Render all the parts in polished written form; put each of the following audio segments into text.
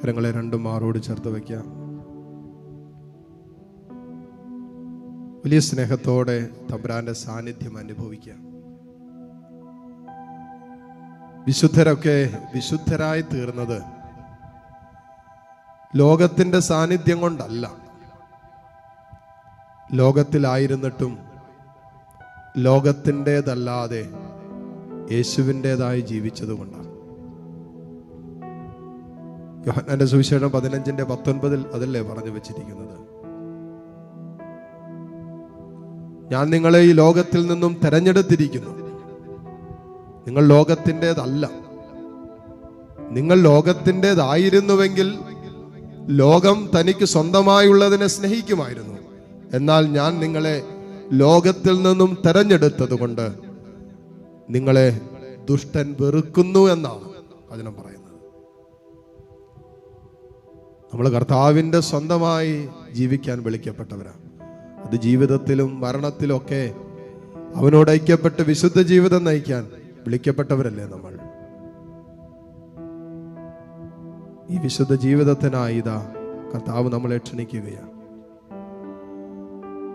കരങ്ങളെ രണ്ടും മാറോട് ചേർത്ത് വയ്ക്കാം. വലിയ സ്നേഹത്തോടെ തമ്പുരാന്റെ സാന്നിധ്യം അനുഭവിക്കാം. വിശുദ്ധരൊക്കെ വിശുദ്ധരായി തീർന്നത് ലോകത്തിന്റെ സാന്നിധ്യം കൊണ്ടല്ല, ലോകത്തിലായിരുന്നിട്ടും ലോകത്തിൻ്റെതല്ലാതെ യേശുവിൻ്റെതായി ജീവിച്ചത് കൊണ്ടാണ്. യോഹന്നാന്റെ സുവിശേഷം 15:19 അതല്ലേ പറഞ്ഞു വെച്ചിരിക്കുന്നത്? ഞാൻ നിങ്ങളെ ഈ ലോകത്തിൽ നിന്നും തെരഞ്ഞെടുത്തിരിക്കുന്നു. നിങ്ങൾ ലോകത്തിൻ്റെതല്ല. നിങ്ങൾ ലോകത്തിൻ്റെതായിരുന്നുവെങ്കിൽ ലോകം തനിക്ക് സ്വന്തമായുള്ളതിനെ സ്നേഹിക്കുമായിരുന്നു. എന്നാൽ ഞാൻ നിങ്ങളെ ലോകത്തിൽ നിന്നും തെരഞ്ഞെടുത്തത് കൊണ്ട് നിങ്ങളെ ദുഷ്ടൻ വെറുക്കുന്നു എന്നാണ് വചനം പറയുന്നത്. നമ്മൾ കർത്താവിൻ്റെ സ്വന്തമായി ജീവിക്കാൻ വിളിക്കപ്പെട്ടവരാണ്. അത് ജീവിതത്തിലും മരണത്തിലും ഒക്കെ അവനോട് ഐക്യപ്പെട്ട് വിശുദ്ധ ജീവിതം നയിക്കാൻ വിളിക്കപ്പെട്ടവരല്ലേ നമ്മൾ. ഈ വിശുദ്ധ ജീവിതത്തിനായി ഇതാ കർത്താവ് നമ്മളെ ക്ഷണിക്കുകയാണ്.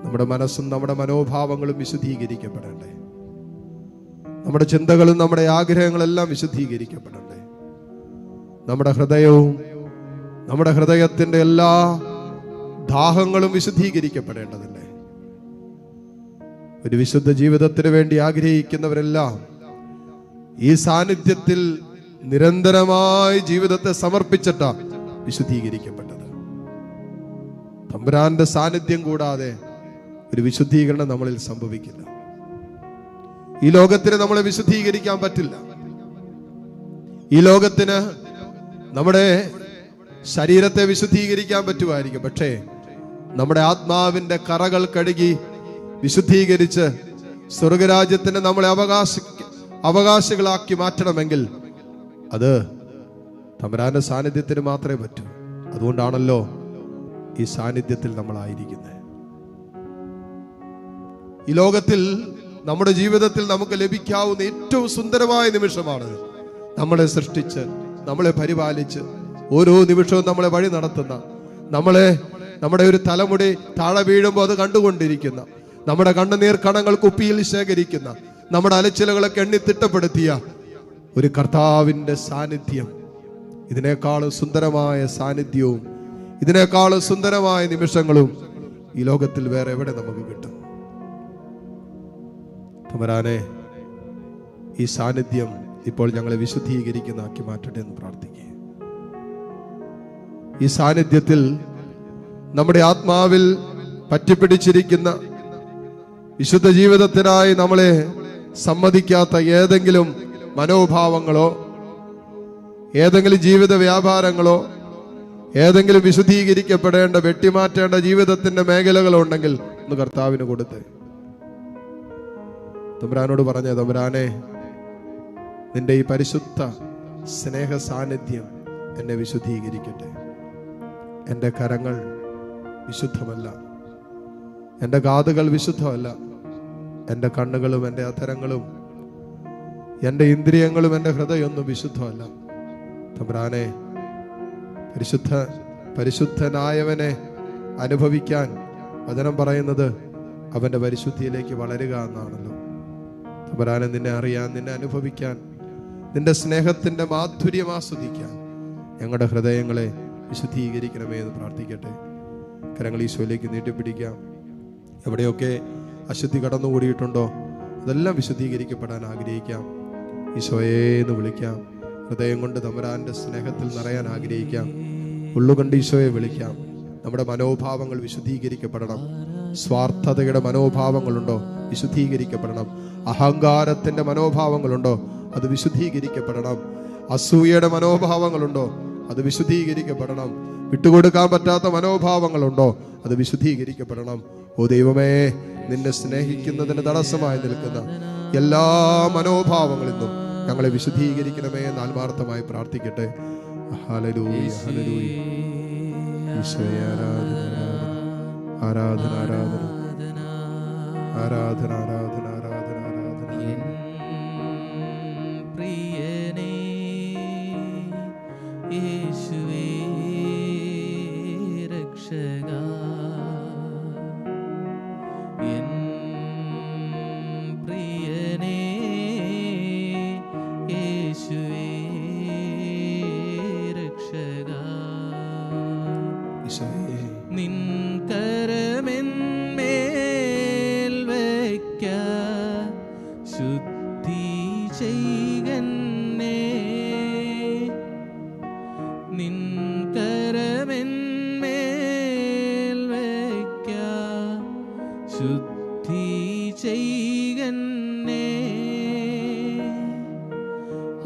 നമ്മുടെ മനസ്സും നമ്മുടെ മനോഭാവങ്ങളും വിശുദ്ധീകരിക്കപ്പെടണ്ടേ? നമ്മുടെ ചിന്തകളും നമ്മുടെ ആഗ്രഹങ്ങളെല്ലാം വിശുദ്ധീകരിക്കപ്പെടണ്ടേ? നമ്മുടെ ഹൃദയവും നമ്മുടെ ഹൃദയത്തിന്റെ എല്ലാ ദാഹങ്ങളും വിശുദ്ധീകരിക്കപ്പെടേണ്ടതല്ലേ? ഒരു വിശുദ്ധ ജീവിതത്തിന് വേണ്ടി ആഗ്രഹിക്കുന്നവരെല്ലാം ഈ സാന്നിധ്യത്തിൽ നിരന്തരമായി ജീവിതത്തെ സമർപ്പിച്ചിട്ടാ വിശുദ്ധീകരിക്കപ്പെട്ടത്. തമ്പുരാന്റെ സാന്നിധ്യം കൂടാതെ ഒരു വിശുദ്ധീകരണം നമ്മളിൽ സംഭവിക്കില്ല. ഈ ലോകത്തിന് നമ്മളെ വിശുദ്ധീകരിക്കാൻ പറ്റില്ല. ഈ ലോകത്തിന് നമ്മുടെ ശരീരത്തെ വിശുദ്ധീകരിക്കാൻ പറ്റുമായിരിക്കും, പക്ഷേ നമ്മുടെ ആത്മാവിന്റെ കറകൾ കഴുകി വിശുദ്ധീകരിച്ച് സ്വർഗരാജ്യത്തിന് നമ്മളെ അവകാശികളാക്കി മാറ്റണമെങ്കിൽ അത് തമ്പുരാന്റെ സാന്നിധ്യത്തിന് മാത്രമേ പറ്റൂ. അതുകൊണ്ടാണല്ലോ ഈ സാന്നിധ്യത്തിൽ നമ്മളായിരിക്കുന്നത്. ഈ ലോകത്തിൽ നമ്മുടെ ജീവിതത്തിൽ നമുക്ക് ലഭിക്കാവുന്ന ഏറ്റവും സുന്ദരമായ നിമിഷമാണ് നമ്മളെ സൃഷ്ടിച്ച് നമ്മളെ പരിപാലിച്ച് ഓരോ നിമിഷവും നമ്മളെ വഴി നടത്തുന്ന, നമ്മുടെ ഒരു തലമുടി താഴെ വീഴുമ്പോൾ അത് കണ്ടുകൊണ്ടിരിക്കുന്ന, നമ്മുടെ കണ്ണുനീർ കണങ്ങൾ കുപ്പിയിൽ ശേഖരിക്കുന്ന, നമ്മുടെ അലച്ചിലകളൊക്കെ എണ്ണി തിട്ടപ്പെടുത്തിയ ഒരു കർത്താവിന്റെ സാന്നിധ്യം, ഇതിനേക്കാളും സുന്ദരമായ സാന്നിധ്യവും ഇതിനേക്കാളും സുന്ദരമായ നിമിഷങ്ങളും ഈ ലോകത്തിൽ വേറെ എവിടെ നമുക്ക് കിട്ടും? തമ്പുരാനെ, ഈ സാന്നിധ്യം ഇപ്പോൾ ഞങ്ങളെ വിശുദ്ധീകരിക്കുന്നതാക്കി മാറ്റട്ടെ എന്ന് പ്രാർത്ഥിക്കുക. ഈ സാന്നിധ്യത്തിൽ നമ്മുടെ ആത്മാവിൽ പറ്റിപ്പിടിച്ചിരിക്കുന്ന വിശുദ്ധ ജീവിതത്തിനായി നമ്മളെ സമ്മതിക്കാത്ത ഏതെങ്കിലും മനോഭാവങ്ങളോ ഏതെങ്കിലും ജീവിത വ്യാപാരങ്ങളോ ഏതെങ്കിലും വിശുദ്ധീകരിക്കപ്പെടേണ്ട വെട്ടിമാറ്റേണ്ട ജീവിതത്തിന്റെ മേഖലകളോ ഉണ്ടെങ്കിൽ ഒന്ന് കർത്താവിന് കൊടുത്തേ. തമ്പുരാനോട് പറഞ്ഞ, തമ്പുരാനെ, നിന്റെ ഈ പരിശുദ്ധ സ്നേഹ സാന്നിധ്യം എന്നെ വിശുദ്ധീകരിക്കട്ടെ. എൻ്റെ കരങ്ങൾ വിശുദ്ധമല്ല, എൻ്റെ കാതുകൾ വിശുദ്ധമല്ല, എൻ്റെ കണ്ണുകളും എൻ്റെ അധരങ്ങളും എൻ്റെ ഇന്ദ്രിയങ്ങളും എൻ്റെ ഹൃദയമൊന്നും വിശുദ്ധമല്ല. തമ്പുരാനെ, പരിശുദ്ധനായവനെ അനുഭവിക്കാൻ വചനം പറയുന്നത് അവൻ്റെ പരിശുദ്ധിയിലേക്ക് വളരുക എന്നാണല്ലോ. തമ്പുരാനെ, നിന്നെ അറിയാൻ, നിന്നെ അനുഭവിക്കാൻ, നിന്റെ സ്നേഹത്തിന്റെ മാധുര്യം ആസ്വദിക്കാൻ ഞങ്ങളുടെ ഹൃദയങ്ങളെ വിശുദ്ധീകരിക്കണമേ എന്ന് പ്രാർത്ഥിക്കട്ടെ. കരങ്ങൾ ഈശോയിലേക്ക് നീട്ടിപ്പിടിക്കാം. എവിടെയൊക്കെ അശുദ്ധി കടന്നുകൂടിയിട്ടുണ്ടോ അതെല്ലാം വിശുദ്ധീകരിക്കപ്പെടാൻ ആഗ്രഹിക്കാം. ഈശോയെ എന്ന് വിളിക്കാം. ഹൃദയം കൊണ്ട് തമ്പുരാന്റെ സ്നേഹത്തിൽ നിറയാൻ ആഗ്രഹിക്കാം. ഉള്ളുകൊണ്ട് ഈശോയെ വിളിക്കാം. നമ്മുടെ മനോഭാവങ്ങൾ വിശുദ്ധീകരിക്കപ്പെടണം. സ്വാർത്ഥതയുടെ മനോഭാവങ്ങളുണ്ടോ? വിശുദ്ധീകരിക്കപ്പെടണം. അഹങ്കാരത്തിന്റെ മനോഭാവങ്ങളുണ്ടോ? അത് വിശുദ്ധീകരിക്കപ്പെടണം. അസൂയയുടെ മനോഭാവങ്ങളുണ്ടോ? അത് വിശുദ്ധീകരിക്കപ്പെടണം. വിട്ടുകൊടുക്കാൻ പറ്റാത്ത മനോഭാവങ്ങളുണ്ടോ? അത് വിശുദ്ധീകരിക്കപ്പെടണം. ഓ ദൈവമേ, നിന്നെ സ്നേഹിക്കുന്നതിന് തടസ്സമായി നിൽക്കുന്ന എല്ലാ മനോഭാവങ്ങളിൽ നിന്നും ഞങ്ങളെ വിശുദ്ധീകരിക്കണമേ എന്ന് ആത്മാർത്ഥമായി പ്രാർത്ഥിക്കട്ടെ. Hallelujah, hallelujah. ഈശോയെ ആരാധന, ആരാധന, ആരാധന, ആരാധന, ആരാധന, ആരാധന, ആരാധന. പ്രിയനേ യേശുവേ രക്ഷകാ, എൻ പ്രിയനേ യേശുവേ രക്ഷകാ, നിൻ കരമെന്മേൽ വയ്ക്ക ശുദ്ധി ചെയ്യന്നേ, നിൻ കരമെന്മേൽ വയ്ക്ക ശുദ്ധി ചെയ്യന്നേ.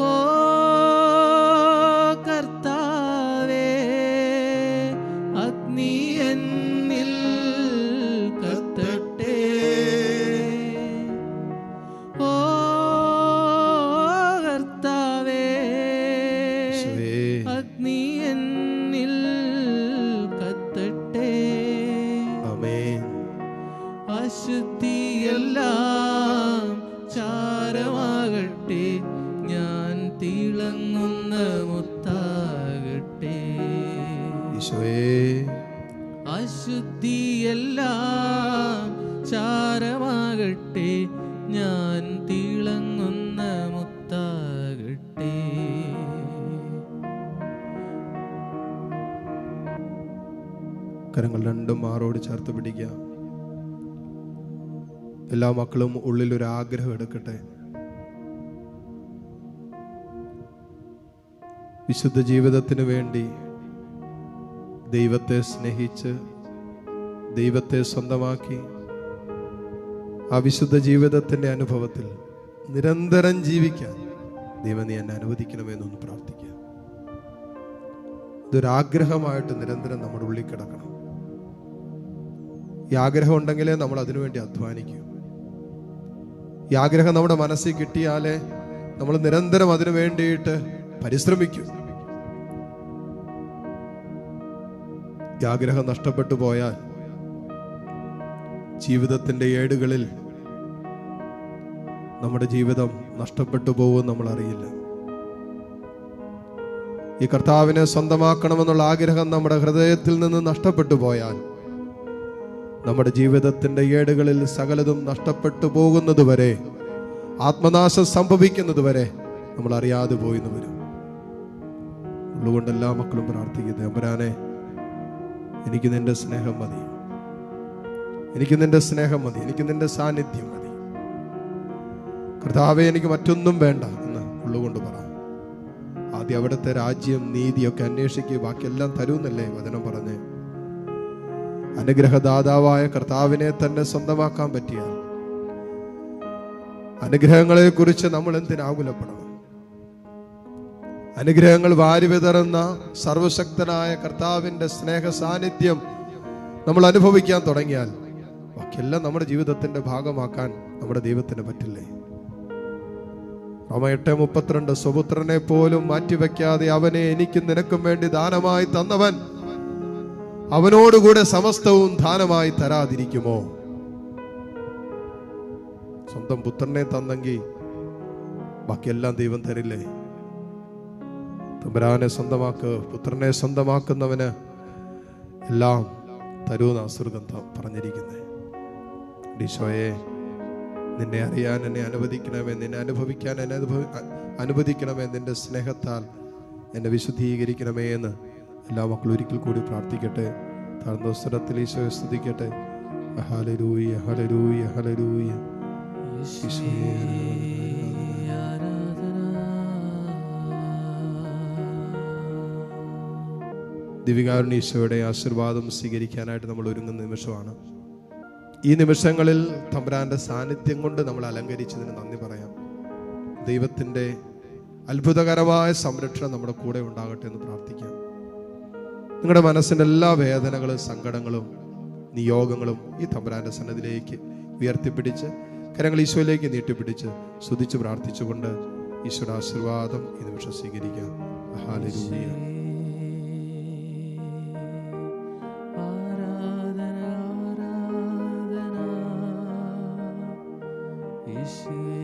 ഓ കർത്താവേ, അഗ്നി എന്നിൽ കത്തട്ടെ. ഓ കർത്താവേ, അഗ്നി എന്നിൽ കത്തട്ടെ. ആമേൻ. അശുദ്ധിയെല്ലാം ചാരമാകട്ടെ, ഞാൻ തിളങ്ങുന്ന മുത്താകട്ടെ. അശുദ്ധിയെല്ലാം ചാരമാകട്ടെ, ഞാൻ തിളങ്ങുന്ന മുത്താകട്ടെ. കരങ്ങൾ രണ്ടും മാറോട് ചേർത്ത് പിടിക്കുക. എല്ലാ മക്കളും ഉള്ളിലൊരു ആഗ്രഹം എടുക്കട്ടെ. വിശുദ്ധ ജീവിതത്തിന് വേണ്ടി ദൈവത്തെ സ്നേഹിച്ച് ദൈവത്തെ സ്വന്തമാക്കി ആ വിശുദ്ധ ജീവിതത്തിന്റെ അനുഭവത്തിൽ നിരന്തരം ജീവിക്കാൻ ദൈവം നീ എന്നെ അനുവദിക്കണമെന്നൊന്ന് പ്രാർത്ഥിക്കുക. ഇതൊരാഗ്രഹമായിട്ട് നിരന്തരം നമ്മുടെ ഉള്ളിൽ കിടക്കണം. ഈ ആഗ്രഹം ഉണ്ടെങ്കിലേ നമ്മൾ അതിനുവേണ്ടി അധ്വാനിക്കൂ. ഈ ആഗ്രഹം നമ്മുടെ മനസ്സിൽ കിട്ടിയാലേ നമ്മൾ നിരന്തരം അതിനു വേണ്ടിയിട്ട് പരിശ്രമിക്കൂ. ഈ ആഗ്രഹം നഷ്ടപ്പെട്ടു പോയാൽ ജീവിതത്തിന്റെ ഏടുകളിൽ നമ്മുടെ ജീവിതം നഷ്ടപ്പെട്ടു പോകും, നമ്മൾ അറിയില്ല. ഈ കർത്താവിനെ സ്വന്തമാക്കണമെന്നുള്ള ആഗ്രഹം നമ്മുടെ ഹൃദയത്തിൽ നിന്ന് നഷ്ടപ്പെട്ടു പോയാൽ നമ്മുടെ ജീവിതത്തിന്റെ ഏടുകളിൽ സകലതും നഷ്ടപ്പെട്ടു പോകുന്നത് വരെ, ആത്മനാശം സംഭവിക്കുന്നത് വരെ നമ്മൾ അറിയാതെ പോയിന്ന് വരും. ഉള്ളുകൊണ്ട് എല്ലാ മക്കളും പ്രാർത്ഥിക്കുന്നത്, അമ്പരാനെ എനിക്ക് നിന്റെ സ്നേഹം മതി, എനിക്ക് നിന്റെ സ്നേഹം മതി, എനിക്ക് നിന്റെ സാന്നിധ്യം മതി. കർത്താവേ, എനിക്ക് മറ്റൊന്നും വേണ്ട എന്ന് ഉള്ളുകൊണ്ട് പറ. ആദ്യം അവിടുത്തെ രാജ്യം നീതിയൊക്കെ അന്വേഷിക്കുക, ബാക്കിയെല്ലാം തരൂന്നല്ലേ വചനം പറഞ്ഞ്. അനുഗ്രഹദാതാവായ കർത്താവിനെ തന്നെ സ്വന്തമാക്കാൻ പറ്റിയാൽ അനുഗ്രഹങ്ങളെ കുറിച്ച് നമ്മൾ എന്തിനാകുലപ്പെടണം? അനുഗ്രഹങ്ങൾ വാരി വിതറുന്ന സർവശക്തനായ കർത്താവിന്റെ സ്നേഹ സാന്നിധ്യം നമ്മൾ അനുഭവിക്കാൻ തുടങ്ങിയാൽ ബാക്കിയെല്ലാം നമ്മുടെ ജീവിതത്തിന്റെ ഭാഗമാക്കാൻ നമ്മുടെ ദൈവത്തിന് പറ്റില്ലേ? റോമ 8:32 സ്വപുത്രനെ പോലും മാറ്റിവെക്കാതെ അവനെ എനിക്കും നിനക്കും വേണ്ടി ദാനമായി തന്നവൻ അവനോടുകൂടെ സമസ്തവും ദാനമായി തരാതിരിക്കുമോ? സ്വന്തം പുത്രനെ തന്നെങ്കിൽ ബാക്കിയെല്ലാം ദൈവം തരില്ലേ? തമ്പുരാനെ സ്വന്തമാക്ക്, പുത്രനെ സ്വന്തമാക്കുന്നവന് എല്ലാം തരൂന്ന് അസുർഗം പറഞ്ഞിരിക്കുന്നത്. ഈശോയെ, നിന്നെ അറിയാൻ എന്നെ അനുവദിക്കണമേ, നിന്നെ അനുഭവിക്കാൻ എന്നെ അനുവദിക്കണമേ, നിന്റെ സ്നേഹത്താൽ എന്നെ വിശുദ്ധീകരിക്കണമേ എന്ന് എല്ലാ മക്കളും ഒരിക്കൽ കൂടി പ്രാർത്ഥിക്കട്ടെ. താഴ്ന്ന സ്വരത്തിൽ ഈശോയെ സ്തുതിക്കട്ടെ. Hallelujah, hallelujah, hallelujah. ദിവികാരുണ്യ ഈശോയുടെ ആശീർവാദം സ്വീകരിക്കാനായിട്ട് നമ്മൾ ഒരുങ്ങുന്ന നിമിഷമാണ്. ഈ നിമിഷങ്ങളിൽ തമ്പുരാന്റെ സാന്നിധ്യം കൊണ്ട് നമ്മൾ അലങ്കരിച്ചതിന് നന്ദി പറയാം. ദൈവത്തിന്റെ അത്ഭുതകരമായ സംരക്ഷണം നമ്മുടെ കൂടെ ഉണ്ടാകട്ടെ എന്ന് പ്രാർത്ഥിക്കാം. നിങ്ങളുടെ മനസ്സിൻ്റെ എല്ലാ വേദനകളും സങ്കടങ്ങളും നിയോഗങ്ങളും ഈ തമ്പുരാന്റെ സന്നദ്ധിയിലേക്ക് ഉയർത്തിപ്പിടിച്ച് കരങ്ങൾ ഈശോയിലേക്ക് നീട്ടിപ്പിടിച്ച് സ്തുതിച്ച് പ്രാർത്ഥിച്ചുകൊണ്ട് ഈശോയുടെ ആശീർവാദം ഈ നിമിഷം സ്വീകരിക്കാം. ഹല്ലേലൂയ. യേശുവേ